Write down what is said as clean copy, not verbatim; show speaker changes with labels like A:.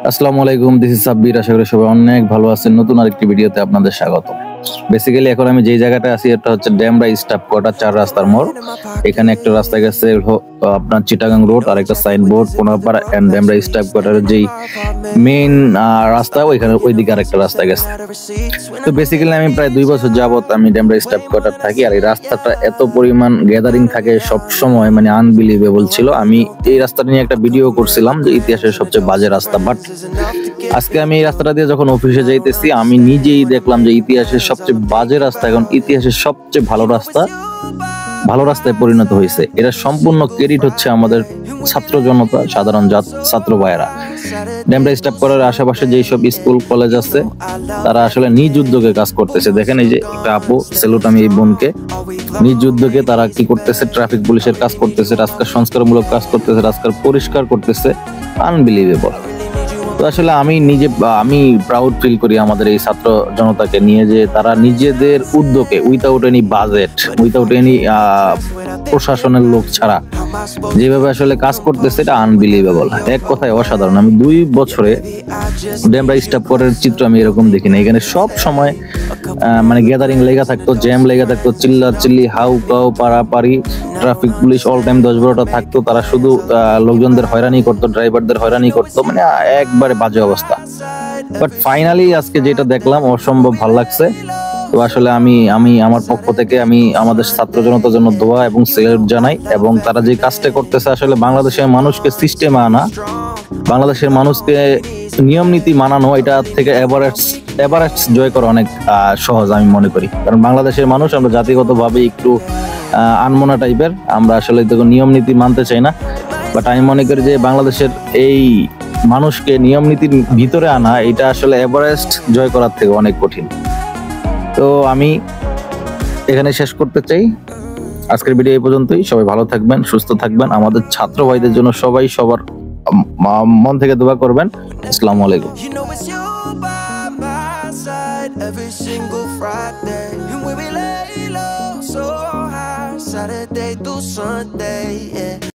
A: আসসালামু আলাইকুম, this is Sabbir. আশা করি সবাই অনেক ভালো আছেন। নতুন আরেকটি ভিডিওতে আপনাদের স্বাগত। বেসিক্যালি এখন আমি যেই জায়গাটা আছি এটা হচ্ছে ডেমরা স্টাফ কোয়ার্টার 4 রাস্তার মোড়। এখানে একটা রাস্তা গেছে আপনার চিটাগাং রোড, আর একটা signboard Konapara and Demra staff কোয়ার্টারের যেই মেইন রাস্তা ওইখানে ওইদিকে আরেকটা রাস্তা গেছে। তো বেসিক্যালি আমি প্রায় 2 বছর যাবত আমি ডেমরা স্টাফ কোয়ার্টার থাকি, আর এই রাস্তাটা এত পরিমাণ গ্যাদারিং থাকে সব সময়, মানে আনবিলিভেবল ছিল। আমি এই রাস্তাটা নিয়ে একটা ভিডিও করছিলাম যে ইতিহাসের সবচেয়ে বাজে রাস্তা, বাট আজকে আমি এই রাস্তাটা দিয়ে যখন অফিসে যাইতেছি আমি নিজেই দেখলাম যে ইতিহাসের সবচেয়ে বাজে রাস্তা এখন ইতিহাসের সবচেয়ে ভালো রাস্তায় পরিণত হয়েছে। এটা সম্পূর্ণ ক্রেডিট হচ্ছে আমাদের ছাত্র জনতা, সাধারণ ছাত্র ভাইয়েরা। ডেমরা স্টাফ করার আশেপাশে যেই সব স্কুল কলেজ আছে তারা আসলে নিজ উদ্যোগে কাজ করতেছে। দেখেন এই যে একটা আপু, সেলুট আমি এই বোনকে, নিজ উদ্যোগে তারা কি করতেছে, ট্রাফিক পুলিশের কাজ করতেছে, রাস্তার সংস্কারমূলক কাজ করতেছে, রাস্তার পরিষ্কার করতেছে। আনবিলিভেবল। তো আসলে আমি প্রাউড ফিল করি আমাদের এই ছাত্র জনতাকে নিয়ে, যে তারা নিজেদের উদ্যোগে without any budget, without any প্রশাসনের লোক ছাড়া যেভাবে আসলে কাজ করতেছে, এটা আনবিলিভেবল। এক কথায় অসাধারণ। আমি 2 বছরে ডেমরা স্টাফ করার চিত্র আমি এরকম দেখি না। এখানে সব সময় মানে গ্যাদারিং লেগা থাকতো, জ্যাম লেগা থাকতো, চিল্লি হাউ কাউ পারাপারি, ট্রাফিক পুলিশ অল টাইম 10-12টা থাকতো। তারা শুধু লোকজনদের হয়রানি করতো, ড্রাইভারদের হয়রানি করতো, মানে একবারে বাজে অবস্থা। বাট ফাইনালি আজকে যেটা দেখলাম অসম্ভব ভালো লাগছে। তো আসলে আমি আমার পক্ষ থেকে আমি আমাদের ছাত্র জনতার জন্য দোয়া এবং সেলুট জানাই। এবং তারা যে কাজটা করতেছে আসলে বাংলাদেশের মানুষকে সিস্টেমে আনা, বাংলাদেশের মানুষকে নিয়ম নীতি মানানো, এটা থেকে এভারেস্ট জয় করা অনেক সহজ আমি মনে করি। কারণ বাংলাদেশের মানুষ আমরা জাতিগতভাবে একটু আনমনা টাইপের, আমরা আসলে নিয়ম নীতি মানতে চাই না। বাট আমি মনে করি যে বাংলাদেশের এই মানুষকে নিয়ম নীতির ভিতরে আনা, এটা আসলে এভারেস্ট জয় করার থেকে অনেক কঠিন। তো আমি এখানে শেষ করতে চাই। আজকের ভিডিও এই পর্যন্তই। সবাই ভালো থাকবেন, সুস্থ থাকবেন। আমাদের ছাত্র ভাইদের জন্য সবাই সবার মন থেকে দোয়া করবেন। আসসালামু আলাইকুম। Every single Friday, and we lay low so high, Saturday through Sunday, yeah.